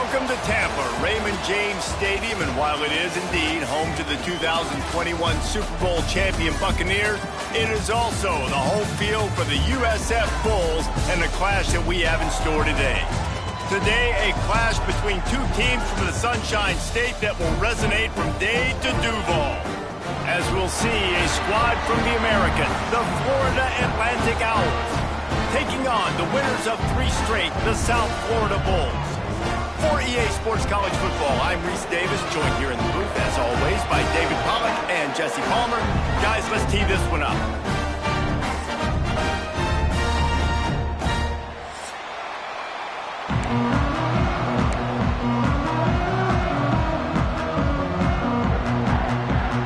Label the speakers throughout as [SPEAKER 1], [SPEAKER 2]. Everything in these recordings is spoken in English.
[SPEAKER 1] Welcome to Tampa, Raymond James Stadium, and while it is indeed home to the 2021 Super Bowl champion Buccaneers, it is also the home field for the USF Bulls and the clash that we have in store today. Today, a clash between two teams from the Sunshine State that will resonate from Dade to Duval. As we'll see, a squad from the American, the Florida Atlantic Owls, taking on the winners of 3 straight, the South Florida Bulls. For EA Sports College Football, I'm Reese Davis, joined here in the booth, as always, by David Pollack and Jesse Palmer. Guys, let's tee this one up.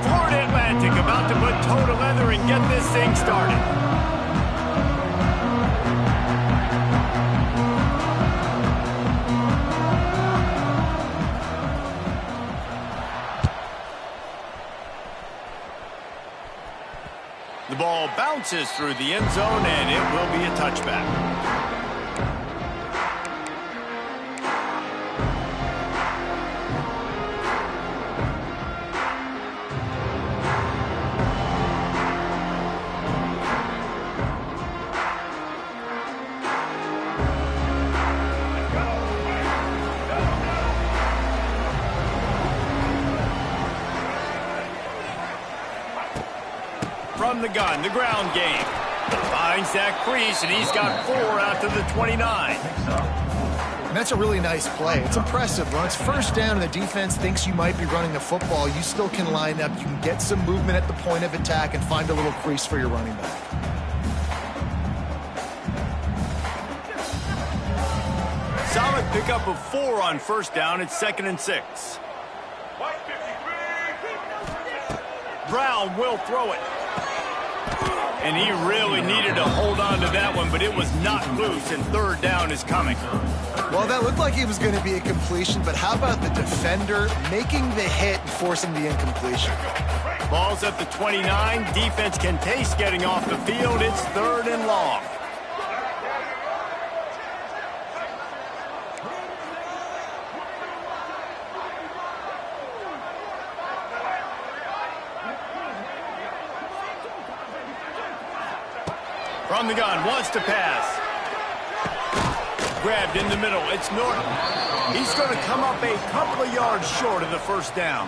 [SPEAKER 1] Florida Atlantic about to put toe to leather and get this thing started. The ball bounces through the end zone, and it will be a touchback. From the gun, the ground game. Finds that crease, and he's got 4 out to the 29.
[SPEAKER 2] And that's a really nice play. It's impressive. When it's first down and the defense thinks you might be running the football, you still can line up. You can get some movement at the point of attack and find a little crease for your running back.
[SPEAKER 1] Solid pickup of 4 on first down. It's 2nd and 6. Brown will throw it. And he really needed to hold on to that one, but it was not loose, and 3rd down is coming.
[SPEAKER 2] Well, that looked like it was going to be a completion, but how about the defender making the hit and forcing the incompletion?
[SPEAKER 1] Ball's at the 29. Defense can taste getting off the field. It's 3rd and long. From the gun, wants to pass. Grabbed in the middle, it's Norton. He's going to come up a couple of yards short of the first down.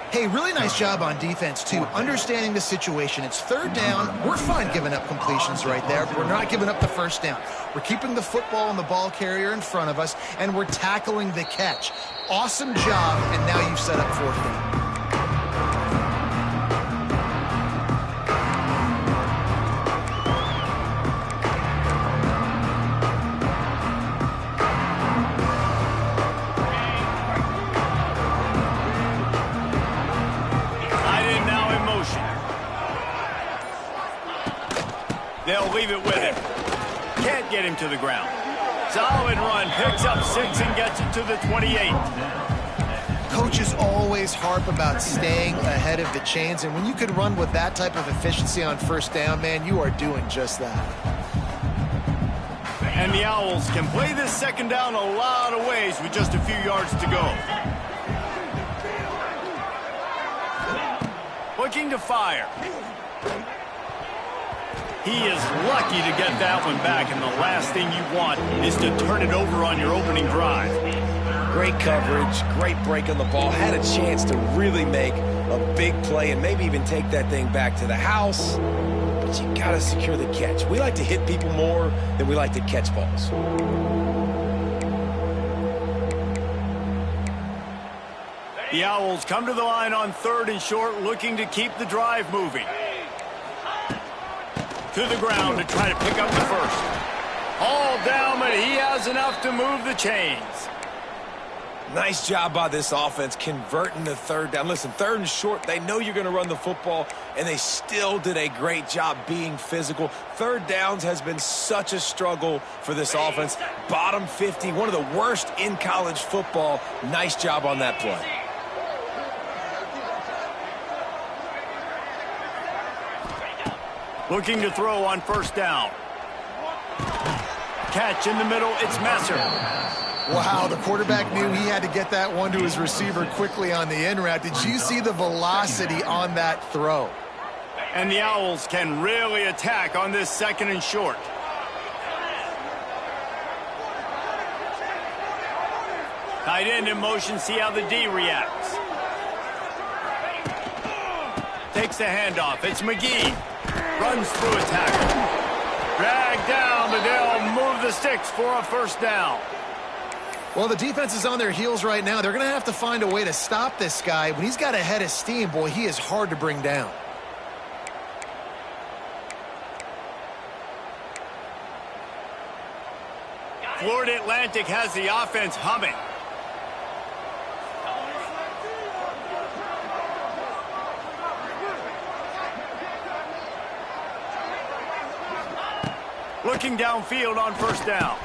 [SPEAKER 2] Hey, really nice job on defense, too, understanding the situation. It's 3rd down. We're fine giving up completions right there, but we're not giving up the first down. We're keeping the football and the ball carrier in front of us, and we're tackling the catch. Awesome job, and now you've set up 4th down. They'll leave it with him. Can't get him to the ground. Solid run. Picks up 6 and gets it to the 28. Coaches always harp about staying ahead of the chains, and when you can run with that type of efficiency on first down, man, you are doing just that.
[SPEAKER 1] And the Owls can play this 2nd down a lot of ways with just a few yards to go. Looking to fire. He is lucky to get that one back, and the last thing you want is to turn it over on your opening drive.
[SPEAKER 3] Great coverage, great break on the ball. Had a chance to really make a big play and maybe even take that thing back to the house. But you got to secure the catch. We like to hit people more than we like to catch balls.
[SPEAKER 1] The Owls come to the line on 3rd and short, looking to keep the drive moving. To the ground to try to pick up the first. Hauled down, but he has enough to move the chains.
[SPEAKER 3] Nice job by this offense converting the 3rd down. Listen, 3rd and short, they know you're going to run the football, and they still did a great job being physical. 3rd downs has been such a struggle for this offense. Bottom 50, one of the worst in college football. Nice job on that play.
[SPEAKER 1] Looking to throw on first down. Catch in the middle, it's Messer.
[SPEAKER 2] Wow, the quarterback knew he had to get that one to his receiver quickly on the in route. Did you see the velocity on that throw?
[SPEAKER 1] And the Owls can really attack on this 2nd and short. Tight end in motion, see how the D reacts. Takes the handoff, it's McGee. Runs through a tackle. Dragged down, but they'll move the sticks for a first down.
[SPEAKER 2] Well, the defense is on their heels right now. They're going to have to find a way to stop this guy. When he's got a head of steam, boy, he is hard to bring down.
[SPEAKER 1] Florida Atlantic has the offense humming. Looking downfield on first down.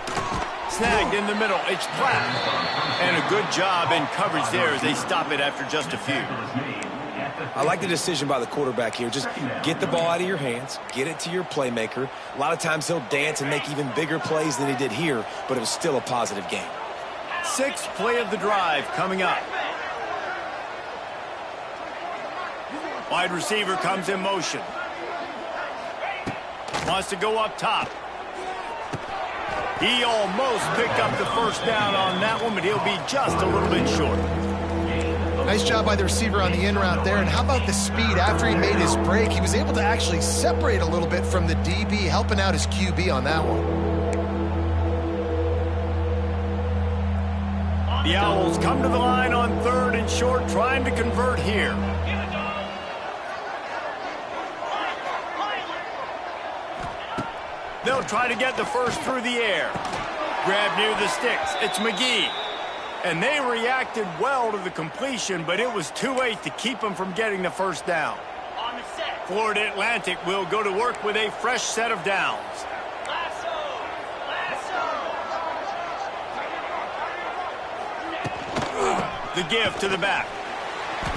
[SPEAKER 1] Snagged in the middle. It's Platt. And a good job in coverage there as they stop it after just a few.
[SPEAKER 3] I like the decision by the quarterback here. Just get the ball out of your hands, get it to your playmaker. A lot of times he'll dance and make even bigger plays than he did here, but it was still a positive game.
[SPEAKER 1] 6th play of the drive coming up. Wide receiver comes in motion. Wants to go up top. He almost picked up the first down on that one, but he'll be just a little bit short.
[SPEAKER 2] Nice job by the receiver on the in route there. And how about the speed? After he made his break, he was able to actually separate a little bit from the DB, helping out his QB on that one.
[SPEAKER 1] The Owls come to the line on 3rd and short, trying to convert here. They'll try to get the first through the air. Grab near the sticks. It's McGee. And they reacted well to the completion, but it was too late to keep them from getting the first down. Florida Atlantic will go to work with a fresh set of downs. The give to the back.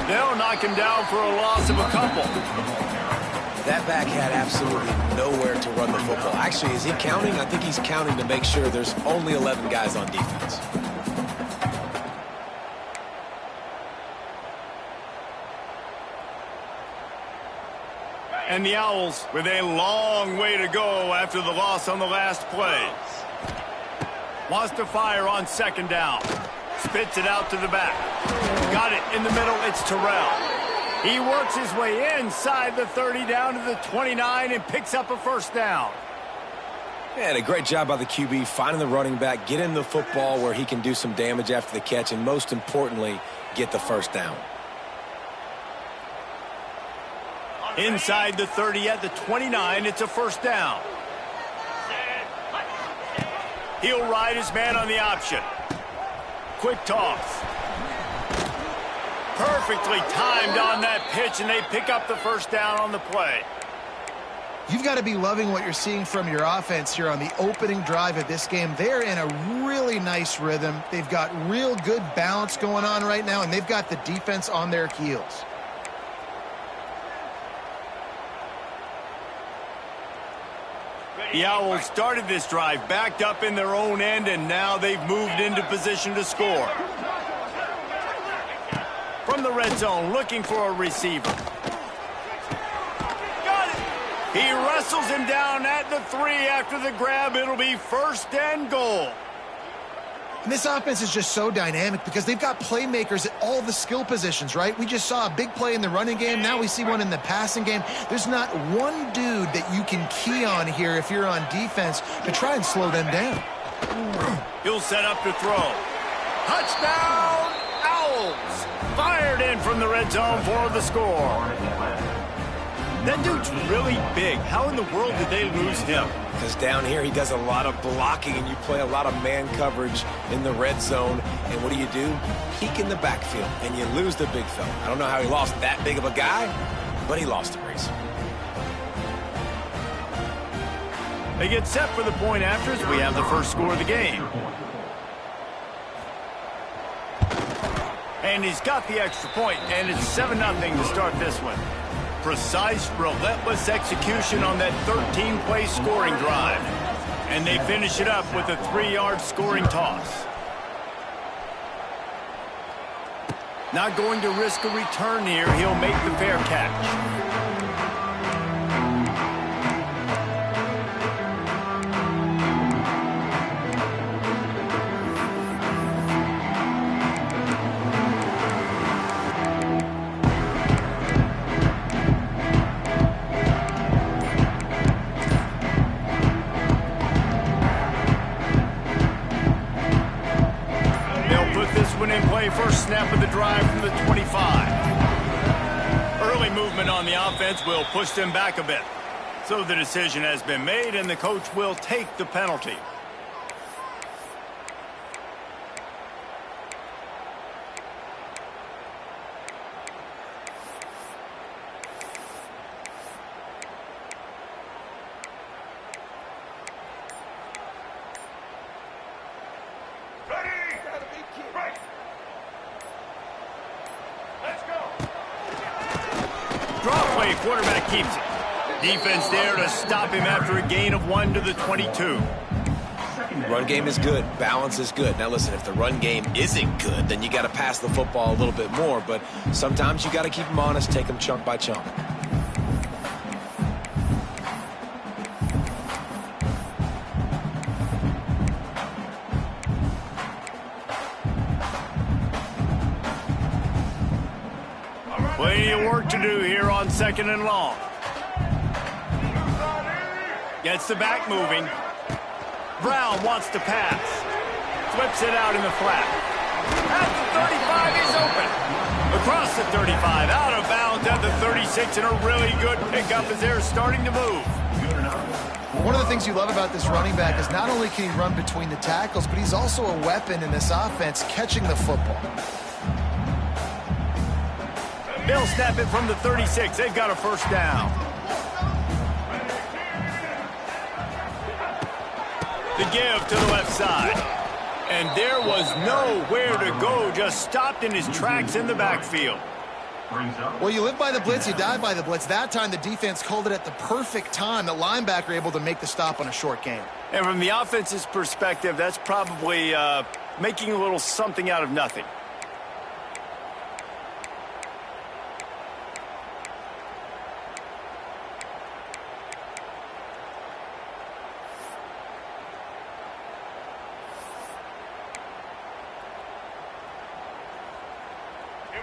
[SPEAKER 1] They'll knock him down for a loss of a couple.
[SPEAKER 3] That back had absolutely nowhere to run the football. Actually, is he counting? I think he's counting to make sure there's only 11 guys on defense.
[SPEAKER 1] And the Owls with a long way to go after the loss on the last play. Wants to fire on 2nd down. Spits it out to the back. Got it in the middle. It's Terrell. He works his way inside the 30 down to the 29 and picks up a first down.
[SPEAKER 3] And a great job by the QB finding the running back, getting the football where he can do some damage after the catch, and most importantly, get the first down.
[SPEAKER 1] Inside the 30 at the 29, it's a first down. He'll ride his man on the option. Quick toss. Perfectly timed on that pitch, and they pick up the first down on the play.
[SPEAKER 2] You've got to be loving what you're seeing from your offense here on the opening drive of this game. They're in a really nice rhythm. They've got real good balance going on right now, and they've got the defense on their heels.
[SPEAKER 1] The Owls started this drive backed up in their own end, and now they've moved into position to score. From the red zone, looking for a receiver. Got it! He wrestles him down at the 3 after the grab. It'll be 1st and goal.
[SPEAKER 2] And this offense is just so dynamic because they've got playmakers at all the skill positions, right? We just saw a big play in the running game. Now we see one in the passing game. There's not one dude that you can key on here if you're on defense to try and slow them down.
[SPEAKER 1] He'll set up to throw. Touchdown, Owls! Fired in from the red zone for the score. That dude's really big. How in the world did they lose him?
[SPEAKER 3] Because down here he does a lot of blocking, and you play a lot of man coverage in the red zone. And what do? Peek in the backfield, and you lose the big fella. I don't know how he lost that big of a guy, but he lost the race.
[SPEAKER 1] They get set for the point afters. We have the first score of the game. And he's got the extra point, and it's 7-0 to start this one. Precise, relentless execution on that 13-play scoring drive. And they finish it up with a 3-yard scoring toss. Not going to risk a return here. He'll make the fair catch. First snap of the drive from the 25. Early movement on the offense will push them back a bit. So the decision has been made, and the coach will take the penalty. Quarterback keeps it. Defense there to stop him after a gain of 1 to the 22.
[SPEAKER 3] Run game is good. Balance is good. Now listen, if the run game isn't good, then you got to pass the football a little bit more. But sometimes you got to keep them honest, take them chunk by chunk.
[SPEAKER 1] Plenty of work to do here on 2nd and long. Gets the back moving. Brown wants to pass. Flips it out in the flat. At the 35, he's open. Across the 35, out of bounds at the 36, and a really good pickup as they're starting to move.
[SPEAKER 2] One of the things you love about this running back is not only can he run between the tackles, but he's also a weapon in this offense catching the football.
[SPEAKER 1] They'll snap it from the 36. They've got a first down. The give to the left side. And there was nowhere to go, just stopped in his tracks in the backfield.
[SPEAKER 2] Well, you live by the blitz, you die by the blitz. That time the defense called it at the perfect time. The linebacker able to make the stop on a short gain.
[SPEAKER 1] And from the offense's perspective, that's probably making a little something out of nothing.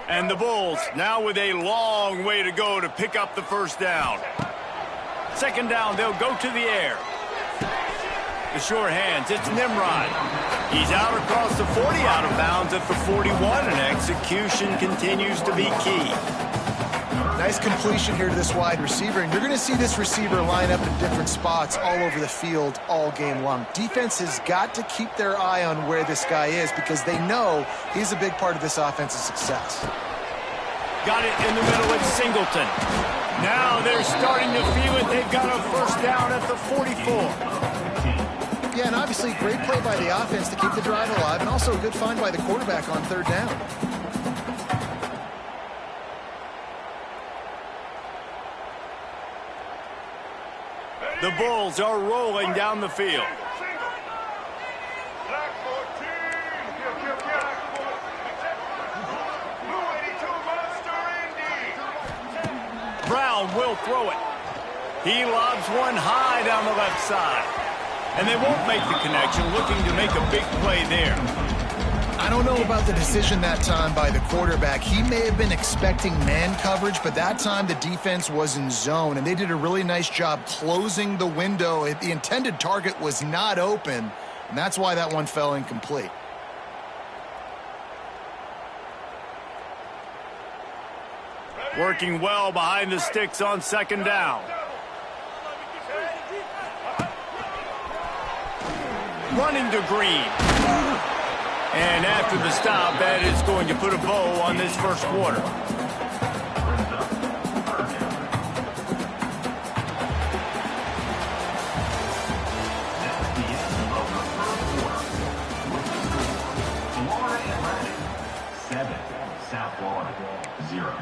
[SPEAKER 1] And the Bulls now with a long way to go to pick up the first down. 2nd down, they'll go to the air. The short hands, it's Nimrod. He's out across the 40, out of bounds at the 41, and execution continues to be key.
[SPEAKER 2] Nice completion here to this wide receiver, and you're going to see this receiver line up in different spots all over the field all game long. Defense has got to keep their eye on where this guy is because they know he's a big part of this offense's success.
[SPEAKER 1] Got it in the middle at Singleton. Now they're starting to feel it. They've got a first down at the 44.
[SPEAKER 2] Yeah, and obviously great play by the offense to keep the drive alive, and also a good find by the quarterback on 3rd down.
[SPEAKER 1] The Bulls are rolling down the field. Brown will throw it. He lobs one high down the left side. And they won't make the connection, looking to make a big play there.
[SPEAKER 2] I don't know about the decision that time by the quarterback. He may have been expecting man coverage, but that time the defense was in zone, and they did a really nice job closing the window. The intended target was not open, and that's why that one fell incomplete.
[SPEAKER 1] Working well behind the sticks on 2nd down. Running to Green. And after the stop, that is going to put a bow on this first quarter.
[SPEAKER 4] South Florida, 0.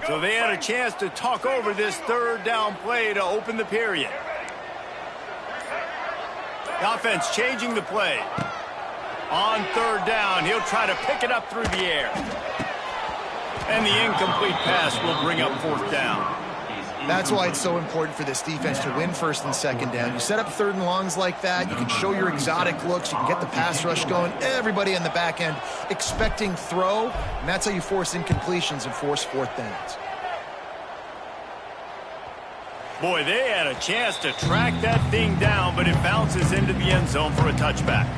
[SPEAKER 1] So they had a chance to talk over this third down play to open the period. The offense changing the play. On third down, he'll try to pick it up through the air. And the incomplete pass will bring up fourth down.
[SPEAKER 2] That's why it's so important for this defense to win first and second down. You set up third and longs like that, you can show your exotic looks, you can get the pass rush going, everybody in the back end expecting throw, and that's how you force incompletions and force fourth downs.
[SPEAKER 1] Boy, they had a chance to track that thing down, but it bounces into the end zone for a touchback.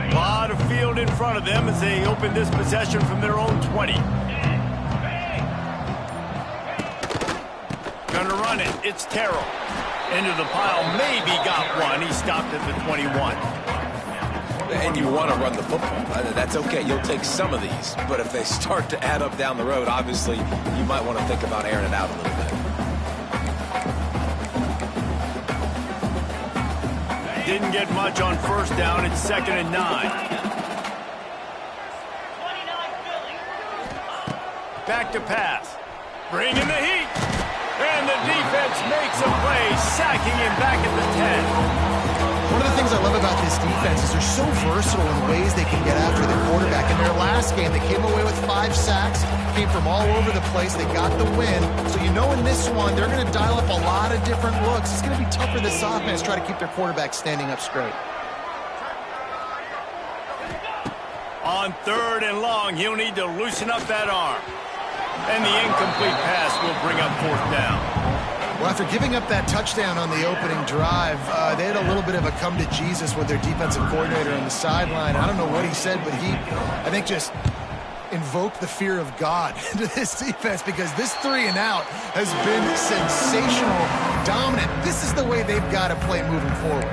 [SPEAKER 1] A lot of field in front of them as they open this possession from their own 20. Gonna run it. It's Terrell. Into the pile, maybe got one. He stopped at the 21.
[SPEAKER 3] And you want to run the football. That's okay. You'll take some of these. But if they start to add up down the road, obviously, you might want to think about airing it out a little bit.
[SPEAKER 1] Didn't get much on first down. It's 2nd and 9. Back to pass. Bringing the heat. And the defense makes a play, sacking him back at the 10.
[SPEAKER 2] One of the things I love about this defense is they're so versatile in the ways they can get after the quarterback. In their last game, they came away with 5 sacks, came from all over the place. They got the win. So you know in this one, they're going to dial up a lot of different looks. It's going to be tough for this offense to try to keep their quarterback standing up straight.
[SPEAKER 1] On third and long, he'll need to loosen up that arm. And the incomplete pass will bring up fourth down.
[SPEAKER 2] Well, after giving up that touchdown on the opening drive, they had a little bit of a come to Jesus with their defensive coordinator on the sideline. I don't know what he said, but he, I think, just invoked the fear of God into this defense because this 3 and out has been sensational, dominant. This is the way they've got to play moving forward.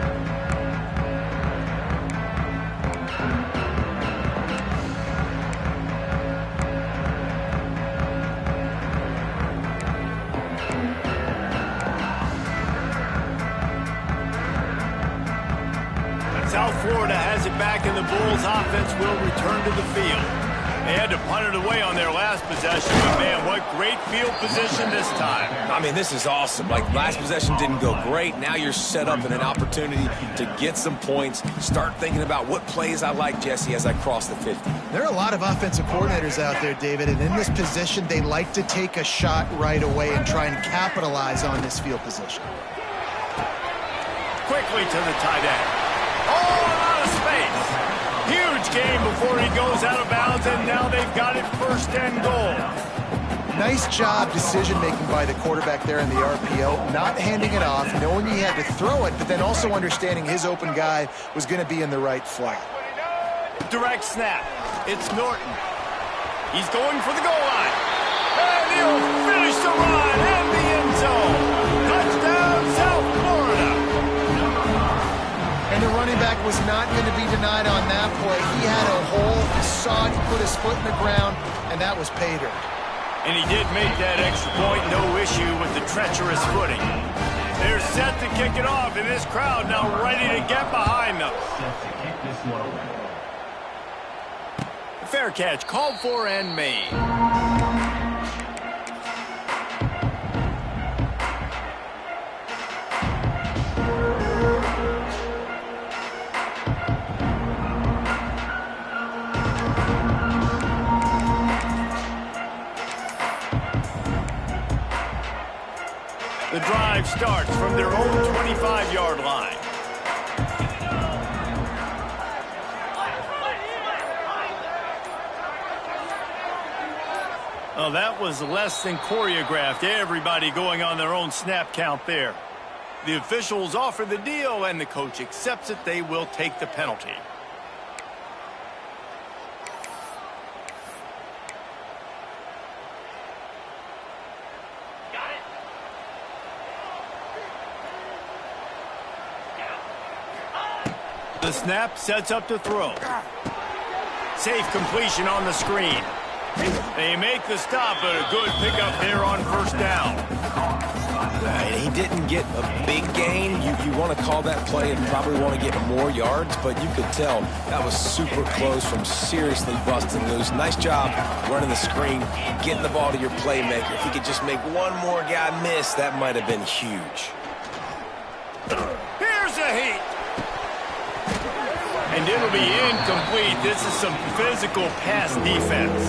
[SPEAKER 1] South Florida has it back, and the Bulls offense will return to the field. They had to punt it away on their last possession, but man, what great field position this time.
[SPEAKER 3] I mean, this is awesome. Like, last possession didn't go great. Now you're set up in an opportunity to get some points. Start thinking about what plays I like, Jesse, as I cross the 50.
[SPEAKER 2] There are a lot of offensive coordinators out there, David, and in this position, they like to take a shot right away and try and capitalize on this field position.
[SPEAKER 1] Quickly to the tight end. Oh, a lot of space. Huge game before he goes out of bounds, and now they've got it 1st and goal.
[SPEAKER 2] Nice job decision-making by the quarterback there in the RPO, not handing it off, knowing he had to throw it, but then also understanding his open guy was going to be in the right flat.
[SPEAKER 1] Direct snap. It's Norton. He's going for the goal line. And he'll finish the run in the end zone. Touchdown, South Florida.
[SPEAKER 2] And the running back was not going to be denied on that play. He had a hole, he saw it, he put his foot in the ground, and that was pay dirt.
[SPEAKER 1] And he did make that extra point, no issue with the treacherous footing. They're set to kick it off, and this crowd now ready to get behind them. Fair catch, called for and made. The drive starts from their own 25-yard line. Oh, that was less than choreographed. Everybody going on their own snap count there. The officials offer the deal, and the coach accepts it. They will take the penalty. The snap sets up to throw. Safe completion on the screen. They make the stop, but a good pickup there on 1st down.
[SPEAKER 3] He didn't get a big gain. You want to call that play and probably want to get more yards, but you could tell that was super close from seriously busting loose. Nice job running the screen, getting the ball to your playmaker. If he could just make one more guy miss, that might have been huge.
[SPEAKER 1] Here's a heat. And it'll be incomplete. This is some physical pass defense.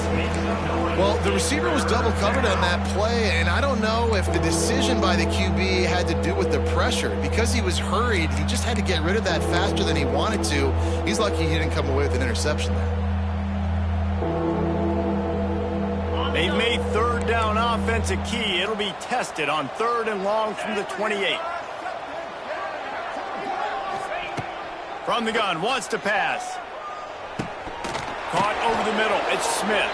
[SPEAKER 2] Well, the receiver was double covered on that play, and I don't know if the decision by the QB had to do with the pressure. Because he was hurried, he just had to get rid of that faster than he wanted to. He's lucky he didn't come away with an interception there.
[SPEAKER 1] They've made third down offense a key. It'll be tested on 3rd and long from the 28. From the gun, wants to pass. Caught over the middle. It's Smith.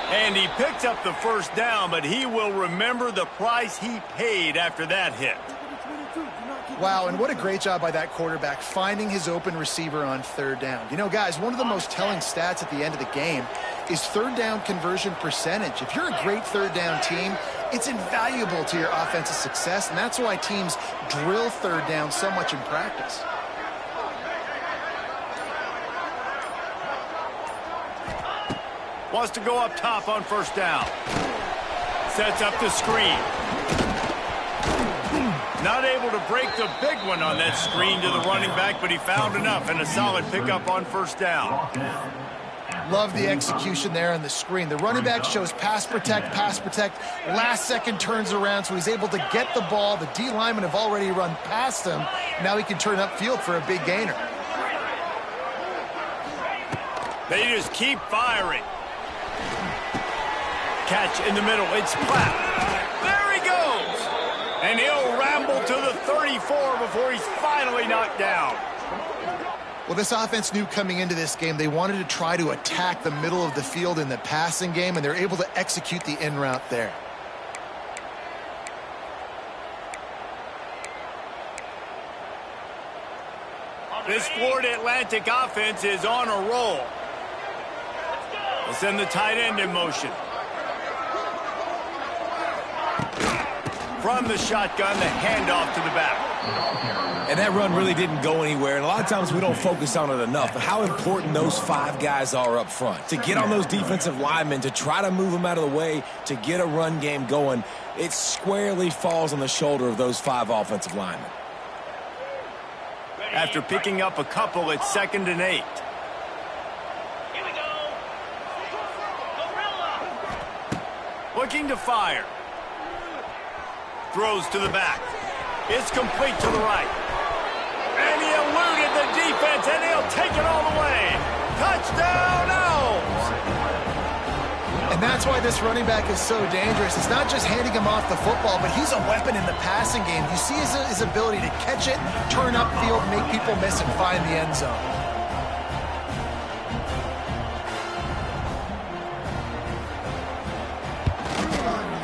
[SPEAKER 1] And he picked up the first down, but he will remember the price he paid after that hit.
[SPEAKER 2] Wow, and what a great job by that quarterback finding his open receiver on 3rd down. You know, guys, one of the most telling stats at the end of the game is 3rd down conversion percentage. If you're a great 3rd down team, it's invaluable to your offensive success, and that's why teams drill 3rd down so much in practice.
[SPEAKER 1] Wants to go up top on 1st down. Sets up the screen. Not able to break the big one on that screen to the running back, but he found enough and a solid pickup on 1st down.
[SPEAKER 2] Love the execution there on the screen. The running back shows pass protect, last second turns around, so he's able to get the ball. The D linemen have already run past him. Now he can turn upfield for a big gainer.
[SPEAKER 1] They just keep firing. Catch in the middle. It's Platt. There he goes. And he'll ramble to the 34 before he's finally knocked down.
[SPEAKER 2] Well, this offense knew coming into this game they wanted to try to attack the middle of the field in the passing game, and they're able to execute the in route there.
[SPEAKER 1] This Florida Atlantic offense is on a roll. They'll send the tight end in motion. From the shotgun, the handoff to the back.
[SPEAKER 3] And that run really didn't go anywhere, and a lot of times we don't focus on it enough, but how important those 5 guys are up front. To get on those defensive linemen, to try to move them out of the way, to get a run game going, it squarely falls on the shoulder of those 5 offensive linemen.
[SPEAKER 1] After picking up a couple, it's 2nd and 8. Looking to fire. Throws to the back. It's complete to the right. And he eluded the defense, and he'll take it all the way. Touchdown, Owls!
[SPEAKER 2] And that's why this running back is so dangerous. It's not just handing him off the football, but he's a weapon in the passing game. You see his ability to catch it, turn upfield, make people miss, and find the end zone.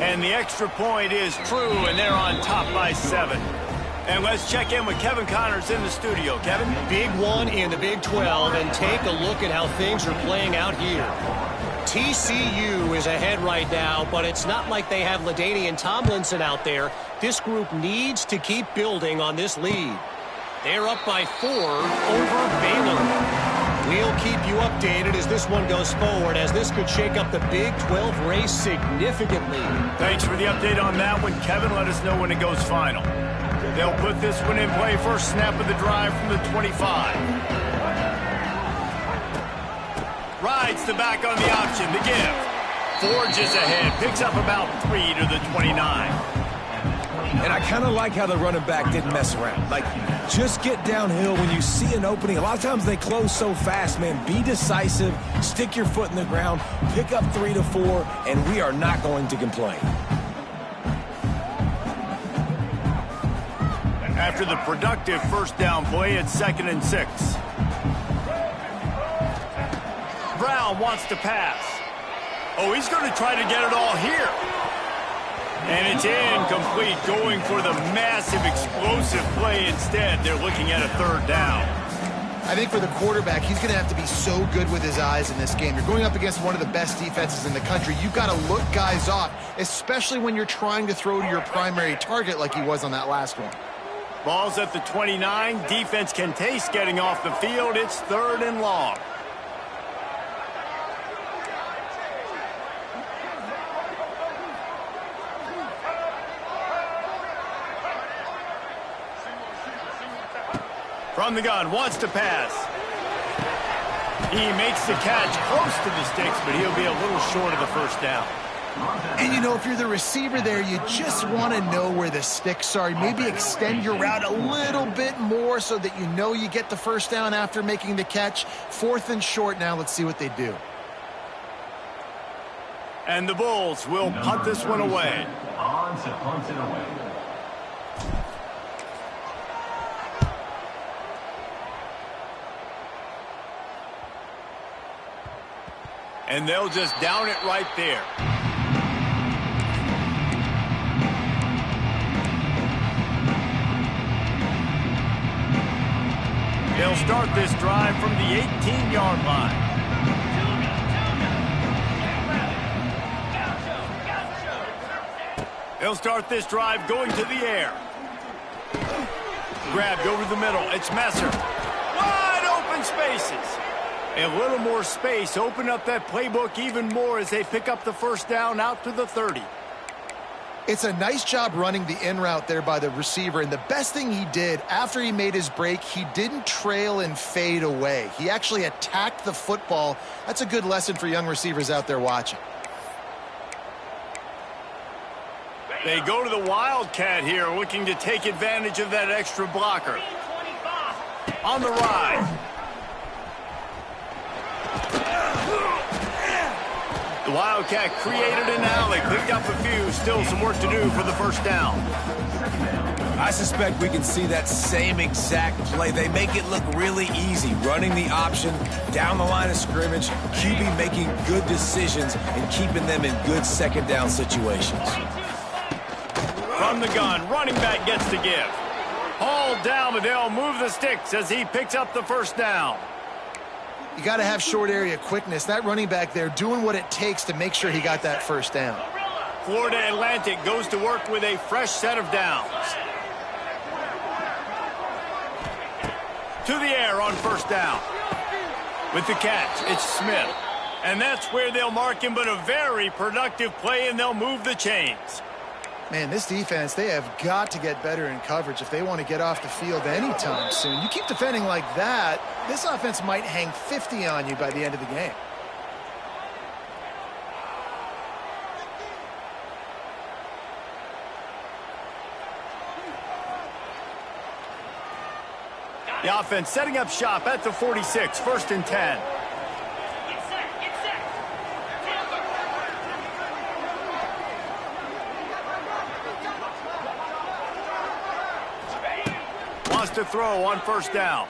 [SPEAKER 1] And the extra point is true, and they're on top by 7. And let's check in with Kevin Connors in the studio. Kevin?
[SPEAKER 5] Big one in the Big 12, and take a look at how things are playing out here. TCU is ahead right now, but it's not like they have LaDainian Tomlinson out there. This group needs to keep building on this lead. They're up by 4 over Baylor. We'll keep you updated as this one goes forward, as this could shake up the Big 12 race significantly.
[SPEAKER 1] Thanks for the update on that one, Kevin. Let us know when it goes final. They'll put this one in play. First snap of the drive from the 25. Rides the back on the option. The give. Forges ahead. Picks up about 3 to the 29.
[SPEAKER 3] And I kind of like how the running back didn't mess around. Like, just get downhill when you see an opening. A lot of times they close so fast, man. Be decisive. Stick your foot in the ground. Pick up 3 to 4, and we are not going to complain.
[SPEAKER 1] After the productive first down play, it's 2nd and 6. Brown wants to pass. Oh, he's going to try to get it all here. And it's incomplete, going for the massive explosive play instead. They're looking at a 3rd down.
[SPEAKER 2] I think for the quarterback, he's going to have to be so good with his eyes in this game. You're going up against one of the best defenses in the country. You've got to look guys off, especially when you're trying to throw to your primary target like he was on that last one.
[SPEAKER 1] Ball's at the 29. Defense can taste getting off the field. It's 3rd and long. From the gun, wants to pass. He makes the catch close to the sticks, but he'll be a little short of the first down.
[SPEAKER 2] And, you know, if you're the receiver there, you just want to know where the sticks are. Maybe extend your route a little bit more so that you know you get the first down after making the catch. 4th and short now. Let's see what they do.
[SPEAKER 1] And the Bulls will punt this one away.
[SPEAKER 4] On to punt it away.
[SPEAKER 1] And they'll just down it right there. They'll start this drive from the 18-yard line. They'll start this drive going to the air. Grabbed over the middle. It's Messer. Wide open spaces. A little more space. Open up that playbook even more as they pick up the first down out to the 30.
[SPEAKER 2] It's a nice job running the in route there by the receiver, and the best thing he did after he made his break, he didn't trail and fade away. He actually attacked the football. That's a good lesson for young receivers out there watching.
[SPEAKER 1] They go to the Wildcat here, looking to take advantage of that extra blocker. On the ride. The Wildcat created an alley, picked up a few, still some work to do for the first down.
[SPEAKER 3] I suspect we can see that same exact play. They make it look really easy, running the option down the line of scrimmage, QB making good decisions and keeping them in good second down situations.
[SPEAKER 1] From the gun, running back gets to give. Hauled down, but they'll move the sticks as he picks up the first down.
[SPEAKER 2] You got to have short area quickness. That running back there doing what it takes to make sure he got that first down.
[SPEAKER 1] Florida Atlantic goes to work with a fresh set of downs. To the air on first down. With the catch, it's Smith. And that's where they'll mark him, but a very productive play, and they'll move the chains.
[SPEAKER 2] Man, this defense, they have got to get better in coverage if they want to get off the field anytime soon. You keep defending like that, this offense might hang 50 on you by the end of the game.
[SPEAKER 1] The offense setting up shop at the 46, 1st and 10. To throw on first down.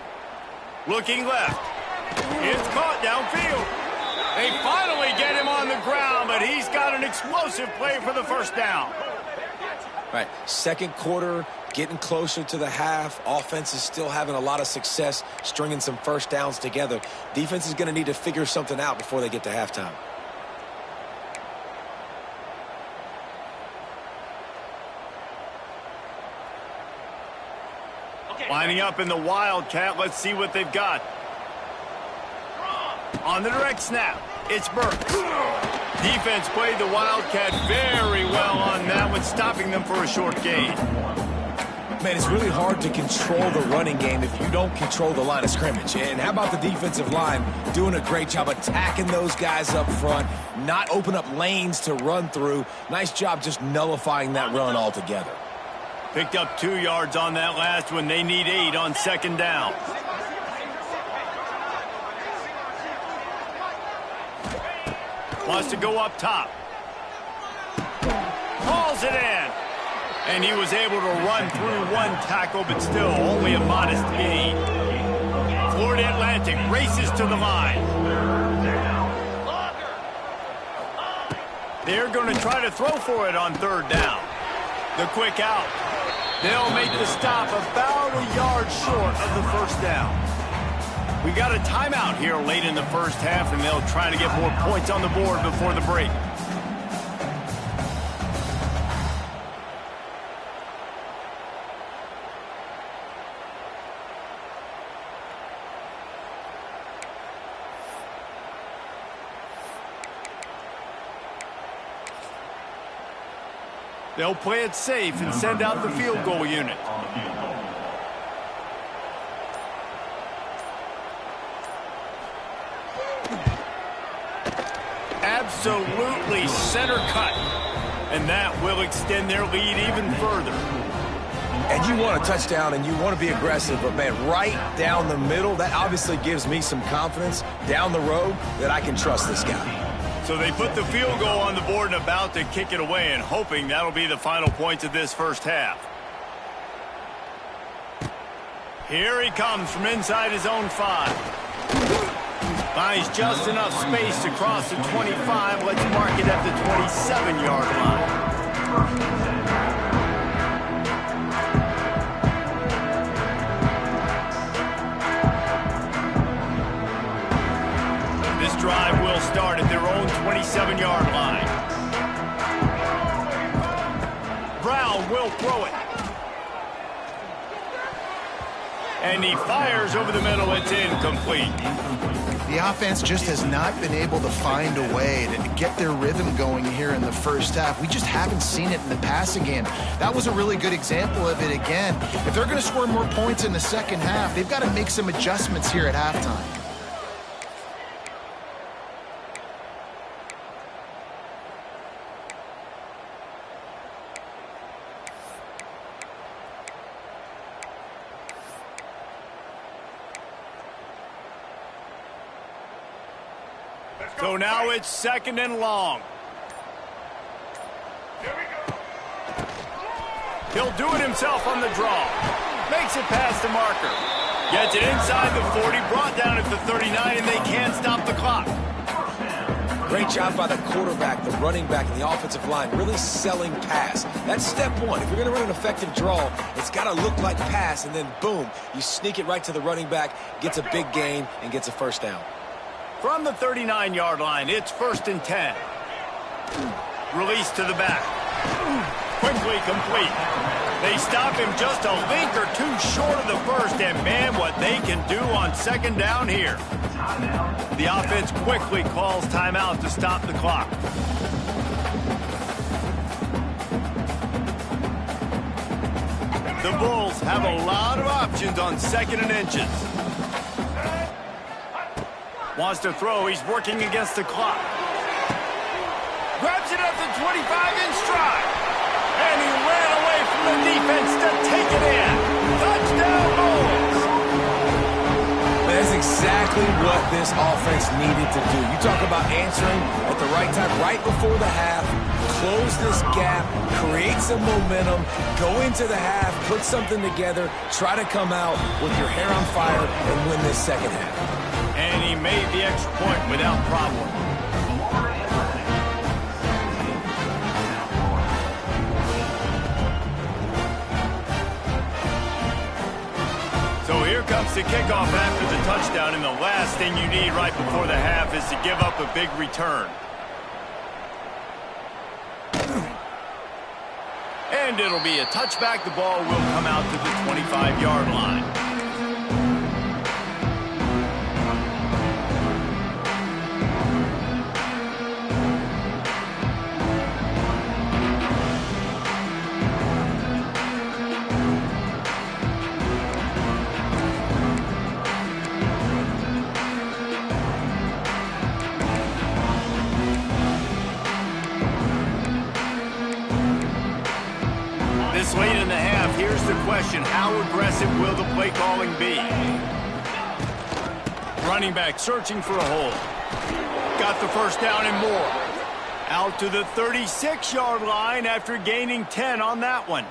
[SPEAKER 1] Looking left. It's caught downfield. They finally get him on the ground, but he's got an explosive play for the first down.
[SPEAKER 3] Right, second quarter, getting closer to the half. Offense is still having a lot of success stringing some first downs together. Defense is going to need to figure something out before they get to halftime.
[SPEAKER 1] Lining up in the Wildcat. Let's see what they've got. On the direct snap, it's Burks. Defense played the Wildcat very well on that one, stopping them for a short gain.
[SPEAKER 3] Man, it's really hard to control the running game if you don't control the line of scrimmage. And how about the defensive line doing a great job attacking those guys up front, not open up lanes to run through. Nice job just nullifying that run altogether.
[SPEAKER 1] Picked up 2 yards on that last one. They need 8 on second down. Wants to go up top. Hauls it in. And he was able to run through one tackle, but still only a modest gain. Florida Atlantic races to the line. They're going to try to throw for it on third down. The quick out. They'll make the stop about a yard short of the first down. We got a timeout here late in the first half, and they'll try to get more points on the board before the break. They'll play it safe and send out the field goal unit. Absolutely center cut. And that will extend their lead even further.
[SPEAKER 3] And you want a touchdown and you want to be aggressive, but man, right down the middle, that obviously gives me some confidence down the road that I can trust this guy.
[SPEAKER 1] So they put the field goal on the board and about to kick it away, and hoping that'll be the final points of this first half. Here he comes from inside his own 5. Finds just enough space to cross the 25. Let's mark it at the 27-yard line. This drive will start at their own 27-yard line. Brown will throw it. And he fires over the middle. It's incomplete.
[SPEAKER 2] The offense just has not been able to find a way to get their rhythm going here in the first half. We just haven't seen it in the passing game. That was a really good example of it again. If they're going to score more points in the second half, they've got to make some adjustments here at halftime.
[SPEAKER 1] So now it's 2nd and long. He'll do it himself on the draw. Makes it past the marker. Gets it inside the 40, brought down at the 39, and they can't stop the clock.
[SPEAKER 3] Great job by the quarterback, the running back, and the offensive line, really selling pass. That's step one. If you're going to run an effective draw, it's got to look like pass, and then boom, you sneak it right to the running back, gets a big gain, and gets a first down.
[SPEAKER 1] From the 39-yard line, it's 1st and 10. Release to the back. Quickly complete. They stop him just a link or two short of the first, and man, what they can do on 2nd down here. The offense quickly calls timeout to stop the clock. The Bulls have a lot of options on 2nd and inches. Wants to throw. He's working against the clock. Grabs it at the 25 in stride. And he ran away from the defense to take it in. Touchdown, Bulls.
[SPEAKER 3] That's exactly what this offense needed to do. You talk about answering at the right time, right before the half, close this gap, create some momentum, go into the half, put something together, try to come out with your hair on fire and win this second half.
[SPEAKER 1] And he made the extra point without problem. So here comes the kickoff after the touchdown, and the last thing you need right before the half is to give up a big return. And it'll be a touchback. The ball will come out to the 25-yard line. Late in the half, here's the question: how aggressive will the play calling be? Running back searching for a hole. Got the first down and more. Out to the 36-yard line after gaining 10 on that one.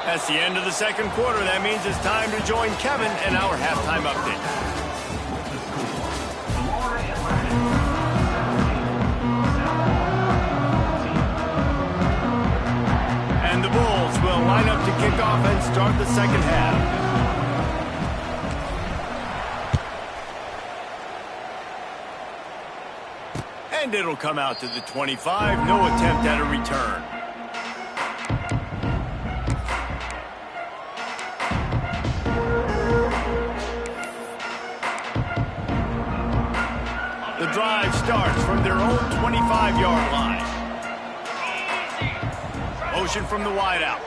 [SPEAKER 1] That's the end of the second quarter. That means it's time to join Kevin in our halftime update. And the Bulls will line line up to kick off and start the second half. And it'll come out to the 25. No attempt at a return. The drive starts from their own 25-yard line. Motion from the wideout.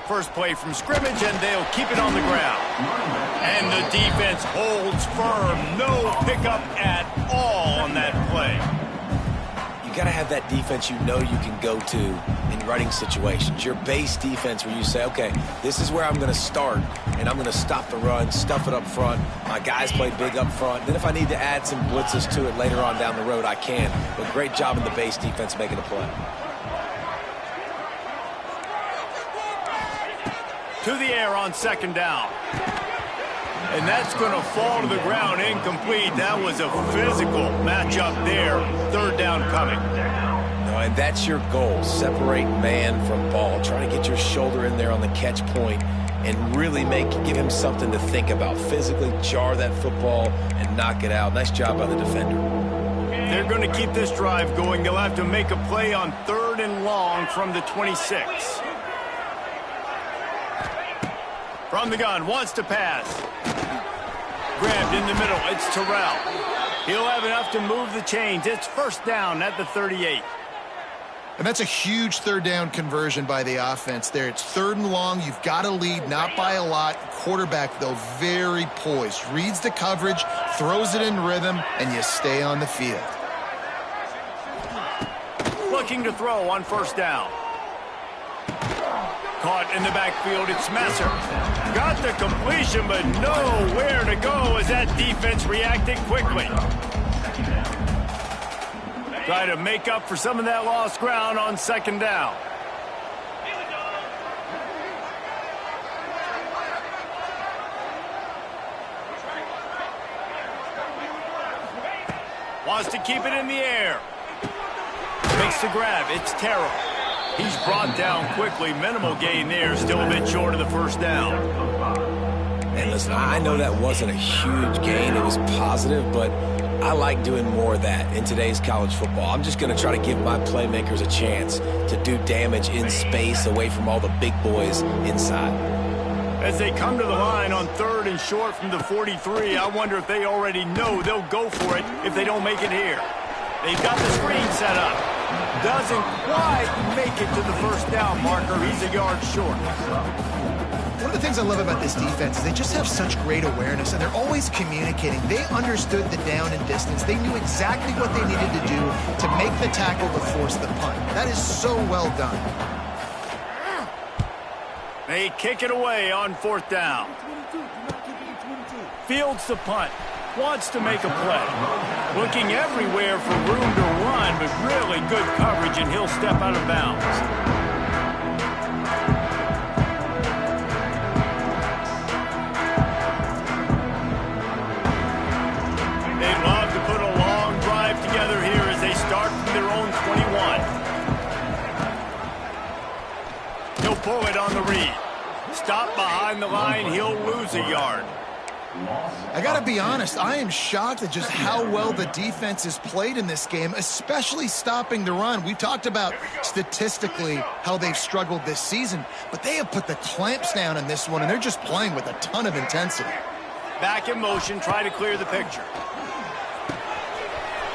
[SPEAKER 1] First play from scrimmage, and they'll keep it on the ground. And the defense holds firm. No pickup at all on that play.
[SPEAKER 3] You got to have that defense you know you can go to in running situations. Your base defense where you say, okay, this is where I'm going to start, and I'm going to stop the run, stuff it up front. My guys play big up front. Then if I need to add some blitzes to it later on down the road, I can. But great job in the base defense making a play.
[SPEAKER 1] To the air on second down. And that's going to fall to the ground incomplete. That was a physical matchup there. Third down coming.
[SPEAKER 3] No, and that's your goal. Separate man from ball. Try to get your shoulder in there on the catch point and really give him something to think about. Physically jar that football and knock it out. Nice job by the defender.
[SPEAKER 1] They're going to keep this drive going. They'll have to make a play on 3rd and long from the 26. From the gun, wants to pass. Grabbed in the middle, it's Terrell. He'll have enough to move the chains. It's first down at the 38.
[SPEAKER 2] And that's a huge third down conversion by the offense there. It's 3rd and long. You've got to lead, not by a lot. Quarterback, though, very poised. Reads the coverage, throws it in rhythm, and you stay on the field.
[SPEAKER 1] Looking to throw on first down. Caught in the backfield, it's Messer. Got the completion, but nowhere to go as that defense reacted quickly. Try to make up for some of that lost ground on second down. Wants to keep it in the air. Makes the grab, it's Terrell. He's brought down quickly. Minimal gain there. Still a bit short of the first down.
[SPEAKER 3] And listen, I know that wasn't a huge gain. It was positive, but I like doing more of that in today's college football. I'm just going to try to give my playmakers a chance to do damage in space away from all the big boys inside.
[SPEAKER 1] As they come to the line on 3rd and short from the 43, I wonder if they already know they'll go for it if they don't make it here. They've got the screen set up. Doesn't quite make it to the first down marker. He's a yard short.
[SPEAKER 2] One of the things I love about this defense is they just have such great awareness, and they're always communicating. They understood the down and distance. They knew exactly what they needed to do to make the tackle to force the punt. That is so well done.
[SPEAKER 1] They kick it away on 4th down. Fields the punt. Wants to make a play. Looking everywhere for room to run, but really good coverage, and he'll step out of bounds. They'd love to put a long drive together here as they start from their own 21. He'll pull it on the read. Stop behind the line, he'll lose a yard.
[SPEAKER 2] I got to be honest, I am shocked at just how well the defense has played in this game, especially stopping the run. We talked about statistically how they've struggled this season, but they have put the clamps down in this one, and they're just playing with a ton of intensity.
[SPEAKER 1] Back in motion, try to clear the picture.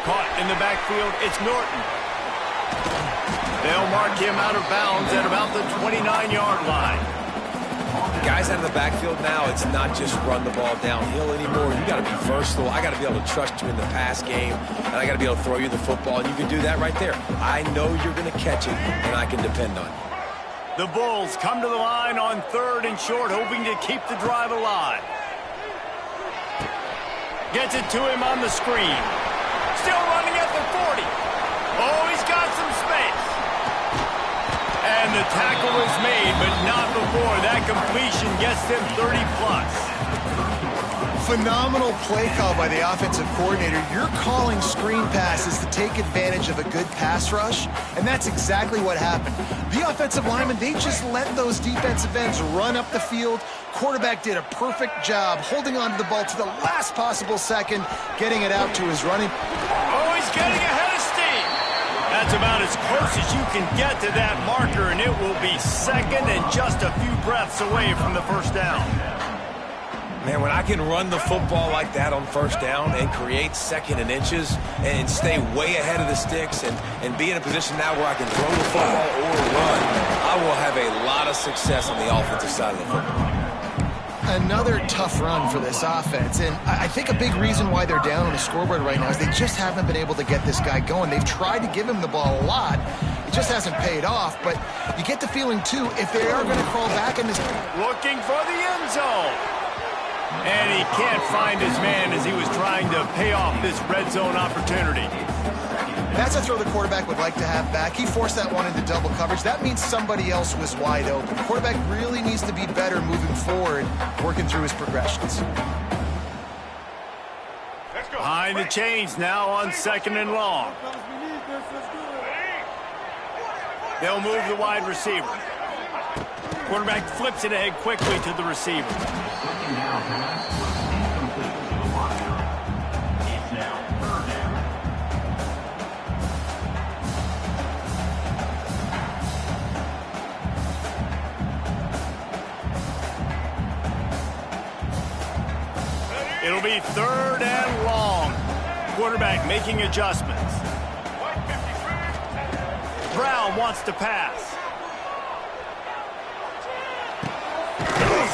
[SPEAKER 1] Caught in the backfield, it's Norton. They'll mark him out of bounds at about the 29-yard line.
[SPEAKER 3] Guys out of the backfield now, it's not just run the ball downhill anymore. You got to be versatile. I got to be able to trust you in the pass game, and I got to be able to throw you the football, and you can do that right there. I know you're going to catch it, and I can depend on you.
[SPEAKER 1] The Bulls come to the line on 3rd and short, hoping to keep the drive alive. Gets it to him on the screen. Still running at the 40. Oh, he's got some space. And the tackle is made, but not before. That completion gets them 30+.
[SPEAKER 2] Phenomenal play call by the offensive coordinator. You're calling screen passes to take advantage of a good pass rush, and that's exactly what happened. The offensive linemen, they just let those defensive ends run up the field. Quarterback did a perfect job holding on to the ball to the last possible second, getting it out to his running.
[SPEAKER 1] Oh, he's getting ahead of steam. That's about as close as you can get to that marker, and it will be second and just a few breaths away from the first down.
[SPEAKER 3] Man, when I can run the football like that on first down and create second and inches and stay way ahead of the sticks and be in a position now where I can throw the football or run, I will have a lot of success on the offensive side of the football.
[SPEAKER 2] Another tough run for this offense, and I think a big reason why they're down on the scoreboard right now is they just haven't been able to get this guy going. They've tried to give him the ball a lot. It just hasn't paid off, but you get the feeling, too, if they are going to crawl back in this...
[SPEAKER 1] Looking for the end zone. And he can't find his man as he was trying to pay off this red zone opportunity.
[SPEAKER 2] That's a throw the quarterback would like to have back. He forced that one into double coverage. That means somebody else was wide open. The quarterback really needs to be better moving forward, working through his progressions.
[SPEAKER 1] Behind the chains now on second and long. They'll move the wide receiver. Quarterback flips it ahead quickly to the receiver. It'll be third and long. Quarterback making adjustments. Brown wants to pass.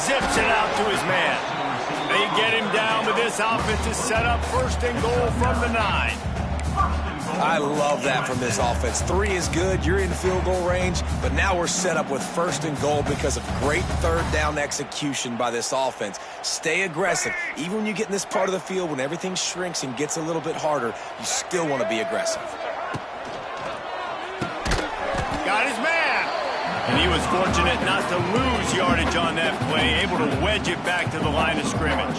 [SPEAKER 1] Zips it out to his man. They get him down, but this offense is set up first and goal from the 9.
[SPEAKER 3] I love that from this offense. 3 is good. You're in field goal range, but now we're set up with first and goal because of great third down execution by this offense. Stay aggressive. Even when you get in this part of the field, when everything shrinks and gets a little bit harder, you still want to be aggressive.
[SPEAKER 1] Got his man. And he was fortunate not to lose yardage on that play, able to wedge it back to the line of scrimmage.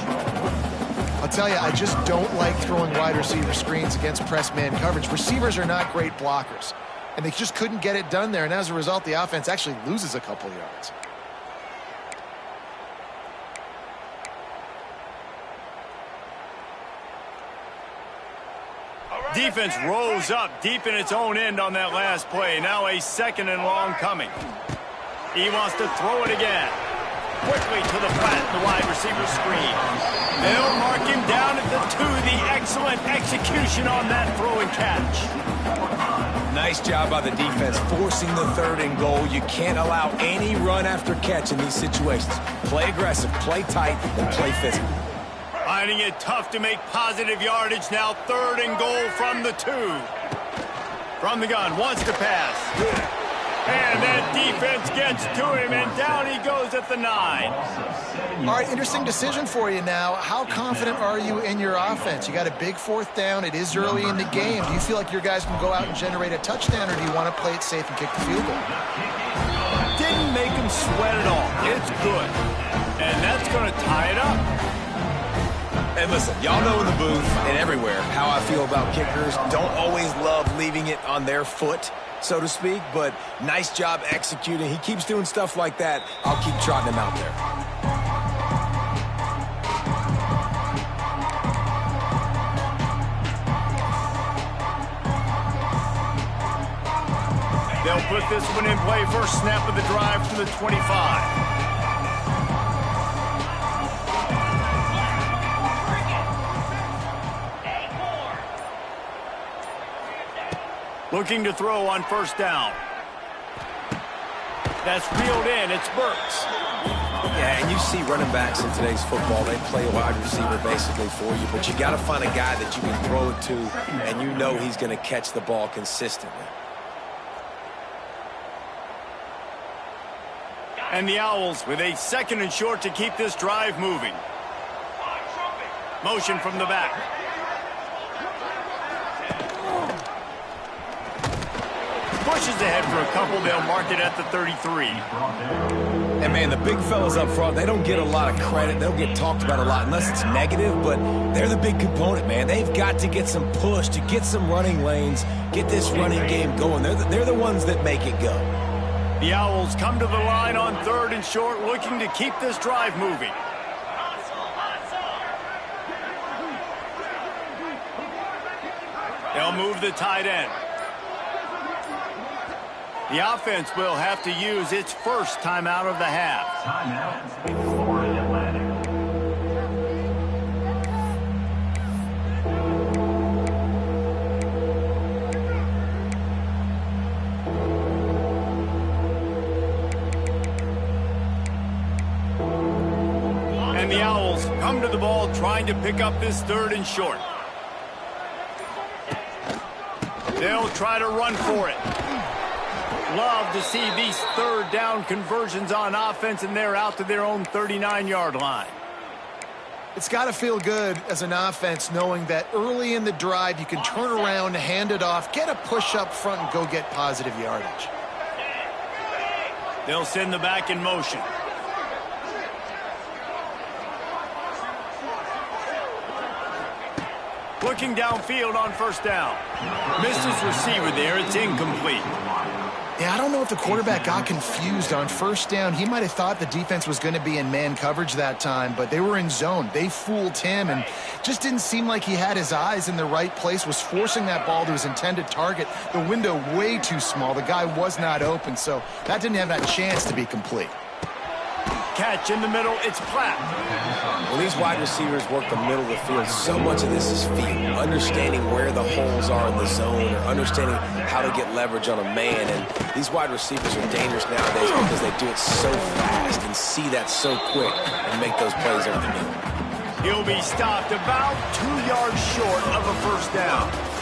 [SPEAKER 2] I'll tell you, I just don't like throwing wide receiver screens against press man coverage. Receivers are not great blockers, and they just couldn't get it done there, and as a result, the offense actually loses a couple yards.
[SPEAKER 1] Defense rose up deep in its own end on that last play. Now a second and long coming. He wants to throw it again. Quickly to the flat, the wide receiver screen. They'll mark him down at the 2. The excellent execution on that throw and catch.
[SPEAKER 3] Nice job by the defense forcing the third and goal. You can't allow any run after catch in these situations. Play aggressive, play tight, and play physical.
[SPEAKER 1] Finding it tough to make positive yardage now. Third and goal from the 2. From the gun, wants to pass. And that defense gets to him, and down he goes at the 9.
[SPEAKER 2] All right, interesting decision for you now. How confident are you in your offense? You got a big fourth down. It is early in the game. Do you feel like your guys can go out and generate a touchdown, or do you want to play it safe and kick the field goal?
[SPEAKER 1] Didn't make him sweat at all. It's good. And that's going to tie it up.
[SPEAKER 3] And listen, y'all know in the booth and everywhere how I feel about kickers. Don't always love leaving it on their foot, so to speak, but nice job executing. He keeps doing stuff like that. I'll keep trotting him out there.
[SPEAKER 1] They'll put this one in play. First snap of the drive from the 25. Looking to throw on first down. That's reeled in. It's Burks.
[SPEAKER 3] Yeah, and you see running backs in today's football, they play a wide receiver basically for you, but you got to find a guy that you can throw it to, and you know he's going to catch the ball consistently.
[SPEAKER 1] And the Owls with a second and short to keep this drive moving. Motion from the back. Pushes ahead for a couple. They'll mark it at the 33.
[SPEAKER 3] And, man, the big fellas up front, they don't get a lot of credit. They don't get talked about a lot unless it's negative, but they're the big component, man. They've got to get some push, to get some running lanes, get this running game going. They're the ones that make it go.
[SPEAKER 1] The Owls come to the line on 3rd and short, looking to keep this drive moving. They'll move the tight end. The offense will have to use its first timeout of the half.
[SPEAKER 4] Timeout, Florida Atlantic.
[SPEAKER 1] And the Owls come to the ball trying to pick up this 3rd and short. They'll try to run for it. Love to see these 3rd down conversions on offense, and they're out to their own 39-yard line.
[SPEAKER 2] It's got to feel good as an offense knowing that early in the drive you can turn around, hand it off, get a push up front, and go get positive yardage.
[SPEAKER 1] They'll send the back in motion. Looking downfield on 1st down. Missed his receiver there. It's incomplete.
[SPEAKER 2] Yeah, I don't know if the quarterback got confused on 1st down. He might have thought the defense was going to be in man coverage that time, but they were in zone. They fooled him and just didn't seem like he had his eyes in the right place, was forcing that ball to his intended target. The window way too small. The guy was not open, so that didn't have that chance to be complete.
[SPEAKER 1] Catch in the middle. It's Platt.
[SPEAKER 3] When these wide receivers work the middle of the field, so much of this is feel, understanding where the holes are in the zone or understanding how to get leverage on a man. And these wide receivers are dangerous nowadays because they do it so fast and see that so quick and make those plays over the middle.
[SPEAKER 1] He'll be stopped about 2 yards short of a 1st down.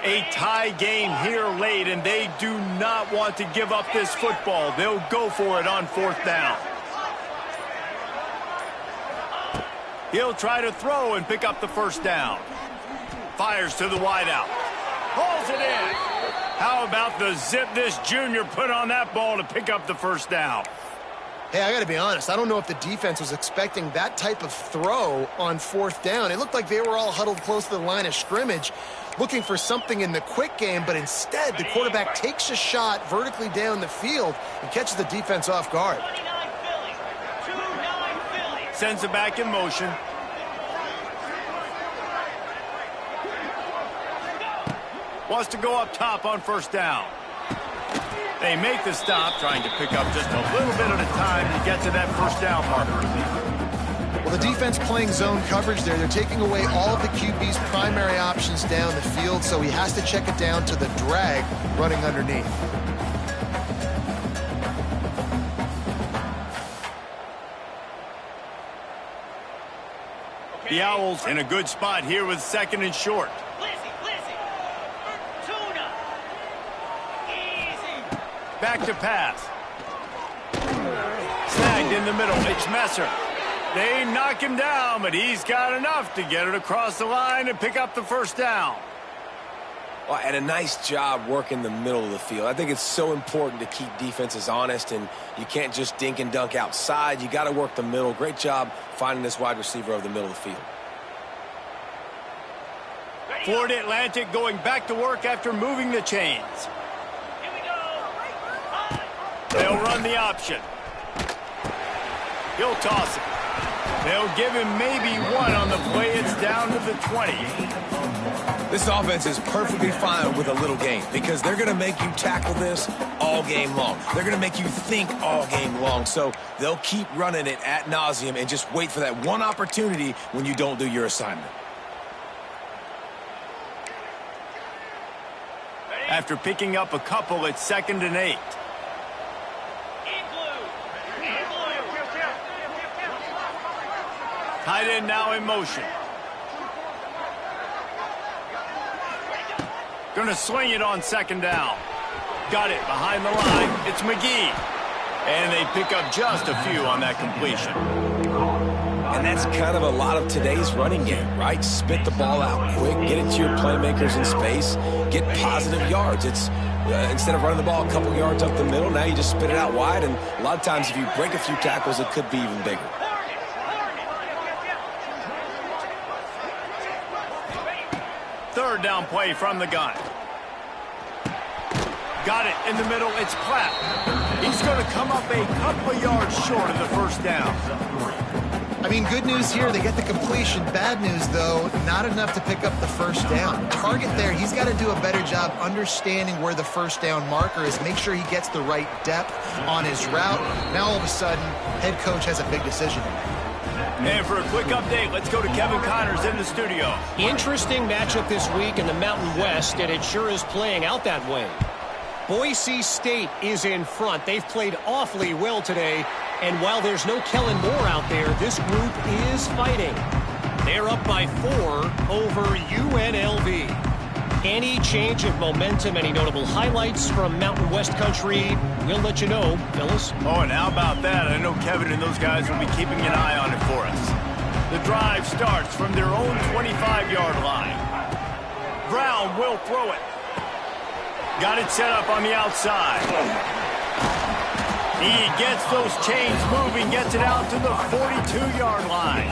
[SPEAKER 1] A tie game here late, and they do not want to give up this football. They'll go for it on 4th down. He'll try to throw and pick up the 1st down. Fires to the wideout. Hauls it in. How about the zip this junior put on that ball to pick up the 1st down?
[SPEAKER 2] Hey, I got to be honest. I don't know if the defense was expecting that type of throw on 4th down. It looked like they were all huddled close to the line of scrimmage, looking for something in the quick game, but instead the quarterback takes a shot vertically down the field and catches the defense off guard.
[SPEAKER 1] Sends it back in motion. Wants to go up top on 1st down. They make the stop, trying to pick up just a little bit at a time to get to that 1st down marker.
[SPEAKER 2] Well, the defense playing zone coverage there. They're taking away all of the QB's primary options down the field, so he has to check it down to the drag running underneath.
[SPEAKER 1] The Owls in a good spot here with 2nd and short. Back to pass. Snagged in the middle. It's Messer. They knock him down, but he's got enough to get it across the line and pick up the 1st down.
[SPEAKER 3] Well, and a nice job working the middle of the field. I think it's so important to keep defenses honest, and you can't just dink and dunk outside. You got to work the middle. Great job finding this wide receiver over the middle of the field.
[SPEAKER 1] Florida Atlantic going back to work after moving the chains. They'll run the option. He'll toss it. They'll give him maybe 1 on the play. It's down to the 20.
[SPEAKER 3] This offense is perfectly fine with a little game because they're going to make you tackle this all game long. They're going to make you think all game long. So they'll keep running it ad nauseum and just wait for that one opportunity when you don't do your assignment.
[SPEAKER 1] After picking up a couple, it's 2nd and 8. Tight end now in motion. Going to swing it on second down. Got it behind the line. It's McGee. And they pick up just a few on that completion.
[SPEAKER 3] And that's kind of a lot of today's running game, right? Spit the ball out quick, get it to your playmakers in space, get positive yards. It's instead of running the ball a couple yards up the middle, now you just spit it out wide, and a lot of times if you break a few tackles, it could be even bigger.
[SPEAKER 1] Third down play from the gun. Got it in the middle. It's Platt. He's going to come up a couple of yards short of the first down.
[SPEAKER 2] I mean, good news here, they get the completion. Bad news, though, not enough to pick up the first down. Target there, he's got to do a better job understanding where the first down marker is, make sure he gets the right depth on his route. Now, all of a sudden, head coach has a big decision to make.
[SPEAKER 1] And for a quick update, let's go to Kevin Connors in the studio.
[SPEAKER 5] Interesting matchup this week in the Mountain West, and it sure is playing out that way. Boise State is in front. They've played awfully well today. And while there's no Kellen Moore out there, this group is fighting. They're up by 4 over UNLV. Any change of momentum, any notable highlights from Mountain West country, we'll let you know, Phyllis.
[SPEAKER 1] Oh, and how about that? I know Kevin and those guys will be keeping an eye on it for us. The drive starts from their own 25-yard line. Brown will throw it. Got it set up on the outside. He gets those chains moving, gets it out to the 42-yard line.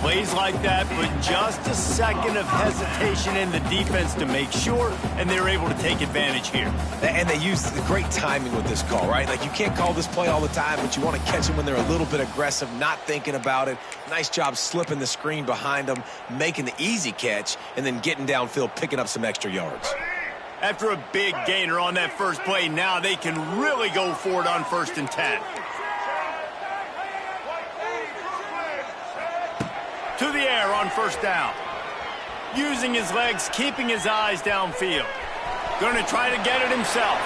[SPEAKER 1] Plays like that, but just a second of hesitation in the defense to make sure, and they're able to take advantage here.
[SPEAKER 3] And they use the great timing with this call, right? Like, you can't call this play all the time, but you want to catch them when they're a little bit aggressive, not thinking about it. Nice job slipping the screen behind them, making the easy catch, and then getting downfield, picking up some extra yards.
[SPEAKER 1] After a big gainer on that first play, now they can really go for it on 1st and 10. To the air on 1st down. Using his legs, keeping his eyes downfield. Going to try to get it himself.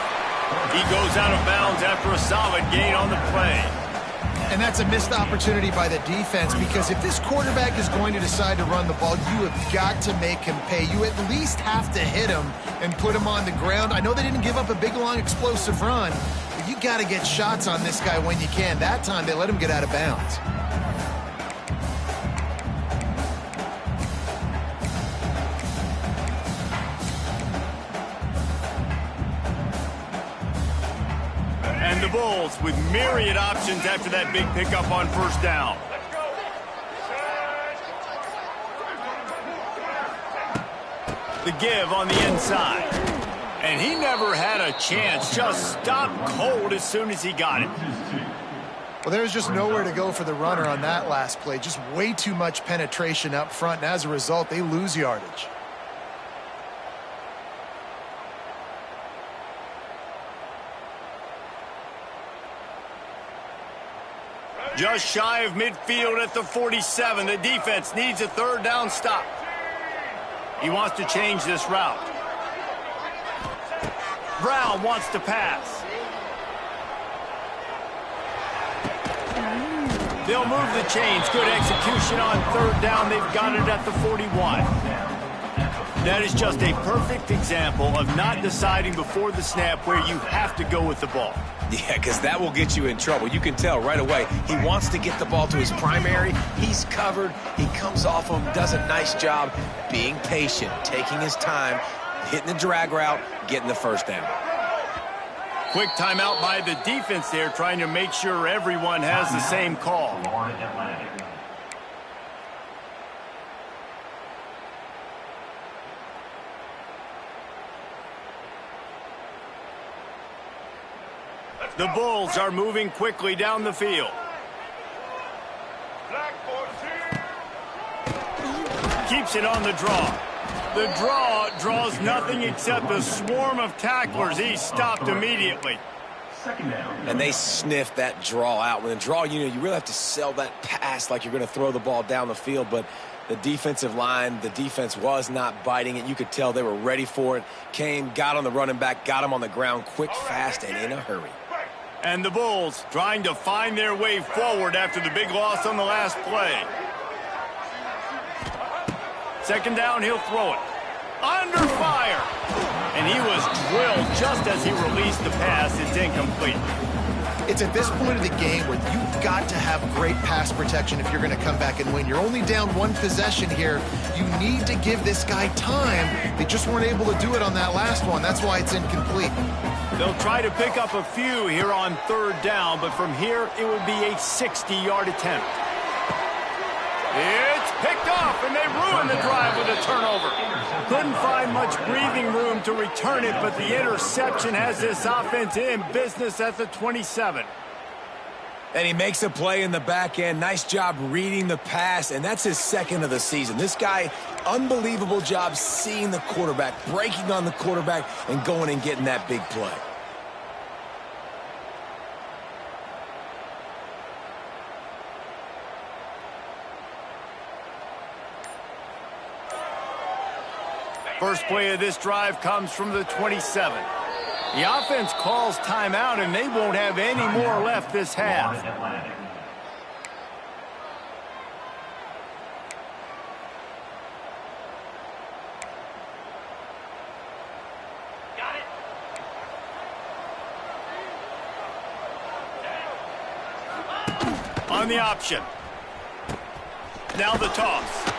[SPEAKER 1] He goes out of bounds after a solid gain on the play.
[SPEAKER 2] And that's a missed opportunity by the defense, because if this quarterback is going to decide to run the ball, you have got to make him pay. You at least have to hit him and put him on the ground. I know they didn't give up a big, long, explosive run, but you got to get shots on this guy when you can. That time, they let him get out of bounds.
[SPEAKER 1] And the Bulls with myriad options after that big pickup on 1st down. The give on the inside. And he never had a chance. Just stopped cold as soon as he got it.
[SPEAKER 2] Well, there's just nowhere to go for the runner on that last play. Just way too much penetration up front, and as a result, they lose yardage.
[SPEAKER 1] Just shy of midfield at the 47. The defense needs a 3rd down stop. He wants to change this route. Brown wants to pass. They'll move the chains. Good execution on 3rd down. They've got it at the 41. That is just a perfect example of not deciding before the snap where you have to go with the ball.
[SPEAKER 3] Yeah, because that will get you in trouble. You can tell right away. He wants to get the ball to his primary. He's covered. He comes off him, does a nice job being patient, taking his time, hitting the drag route, getting the 1st down.
[SPEAKER 1] Quick timeout by the defense there, trying to make sure everyone has the same call. The Bulls are moving quickly down the field. Keeps it on the draw. The draw draws nothing except a swarm of tacklers. He's stopped immediately.
[SPEAKER 3] And they sniffed that draw out. When the draw, you really have to sell that pass like you're going to throw the ball down the field. But the defensive line, the defense was not biting it. You could tell they were ready for it. Came, got on the running back, got him on the ground quick, fast, and in a hurry.
[SPEAKER 1] And the Bulls trying to find their way forward after the big loss on the last play. Second down, he'll throw it. Under fire. And he was drilled just as he released the pass. It's incomplete.
[SPEAKER 2] It's at this point of the game where you've got to have great pass protection if you're going to come back and win. You're only down one possession here. You need to give this guy time. They just weren't able to do it on that last one. That's why it's incomplete.
[SPEAKER 1] They'll try to pick up a few here on third down, but from here it would be a 60-yard attempt. It's picked off, and they ruin the drive with a turnover. Couldn't find much breathing room to return it, but the interception has this offense in business at the 27.
[SPEAKER 3] And he makes a play in the back end. Nice job reading the pass, and that's his second of the season. This guy, unbelievable job seeing the quarterback, breaking on the quarterback, and going and getting that big play.
[SPEAKER 1] First play of this drive comes from the 27. The offense calls timeout, and they won't have any more left this half. On the option. Now the toss.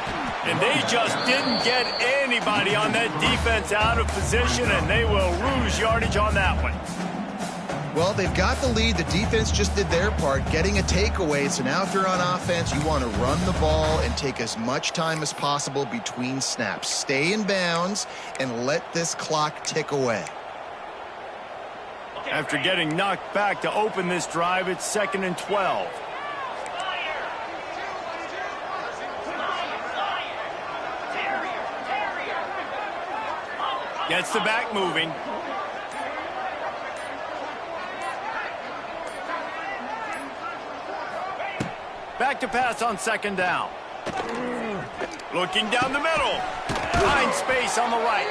[SPEAKER 1] And they just didn't get anybody on that defense out of position, and they will lose yardage on that one.
[SPEAKER 2] Well, they've got the lead. The defense just did their part, getting a takeaway. So now if you're on offense, you want to run the ball and take as much time as possible between snaps. Stay in bounds and let this clock tick away.
[SPEAKER 1] After getting knocked back to open this drive, it's 2nd and 12. Gets the back moving. Back to pass on 2nd down. Looking down the middle. Finds space on the right.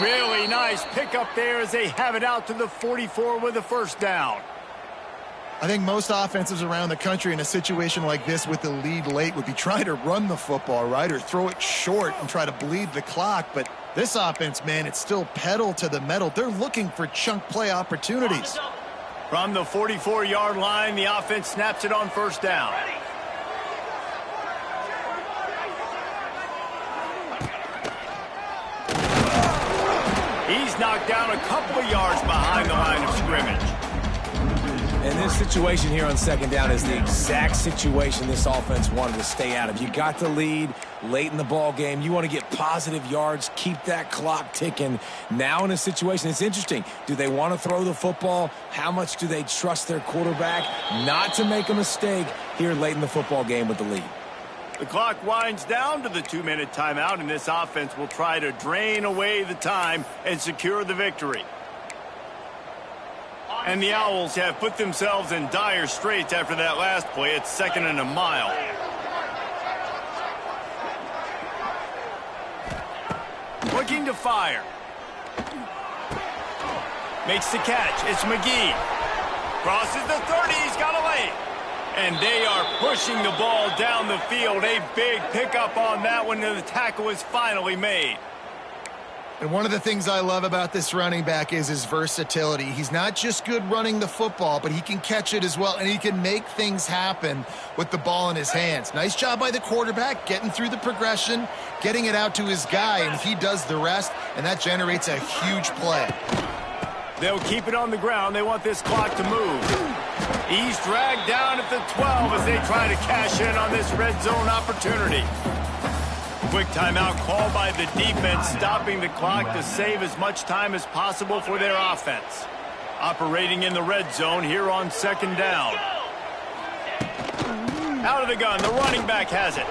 [SPEAKER 1] Really nice pickup there as they have it out to the 44 with a first down.
[SPEAKER 2] I think most offenses around the country in a situation like this with the lead late would be trying to run the football, right, or throw it short and try to bleed the clock. But this offense, man, it's still pedal to the metal. They're looking for chunk play opportunities.
[SPEAKER 1] From the 44-yard line, the offense snaps it on first down. He's knocked down a couple of yards behind the line of scrimmage.
[SPEAKER 3] And this situation here on 2nd down is the exact situation this offense wanted to stay out of. You got the lead late in the ball game. You want to get positive yards, keep that clock ticking. Now in a situation, it's interesting. Do they want to throw the football? How much do they trust their quarterback not to make a mistake here late in the football game with the lead?
[SPEAKER 1] The clock winds down to the 2-minute timeout, and this offense will try to drain away the time and secure the victory. And the Owls have put themselves in dire straits after that last play. It's 2nd and a mile. Looking to fire. Makes the catch. It's McGee. Crosses the 30. He's got a lane. And they are pushing the ball down the field. A big pickup on that one, and the tackle is finally made.
[SPEAKER 2] And one of the things I love about this running back is his versatility. He's not just good running the football, but he can catch it as well, and he can make things happen with the ball in his hands. Nice job by the quarterback, getting through the progression, getting it out to his guy, and he does the rest, and that generates a huge play.
[SPEAKER 1] They'll keep it on the ground. They want this clock to move. He's dragged down at the 12 as they try to cash in on this red zone opportunity. Quick timeout called by the defense, stopping the clock to save as much time as possible for their offense. Operating in the red zone here on 2nd down. Out of the gun, the running back has it.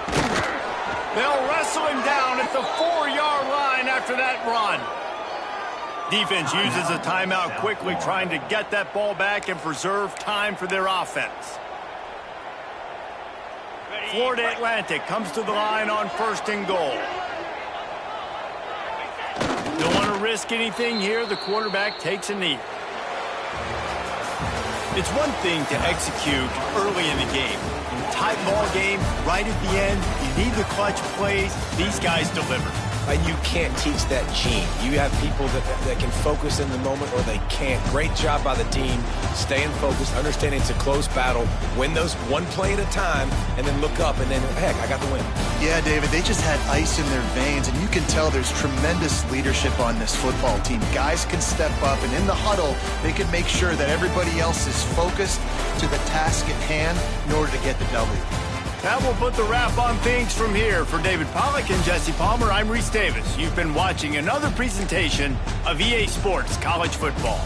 [SPEAKER 1] They'll wrestle him down at the 4-yard line after that run. Defense uses a timeout quickly, trying to get that ball back and preserve time for their offense. Florida Atlantic comes to the line on 1st and goal. Don't want to risk anything here. The quarterback takes a knee. It's one thing to execute early in the game. In a tight ball game, right at the end, you need the clutch plays. These guys deliver.
[SPEAKER 3] And you can't teach that gene. You have people that can focus in the moment or they can't. Great job by the team, staying focused, understanding it's a close battle, win those one play at a time, and then look up, and then, heck, I got the win.
[SPEAKER 2] Yeah, David, they just had ice in their veins, and you can tell there's tremendous leadership on this football team. Guys can step up, and in the huddle, they can make sure that everybody else is focused to the task at hand in order to get the W.
[SPEAKER 1] That will put the wrap on things from here. For David Pollack and Jesse Palmer, I'm Reese Davis. You've been watching another presentation of EA Sports College Football.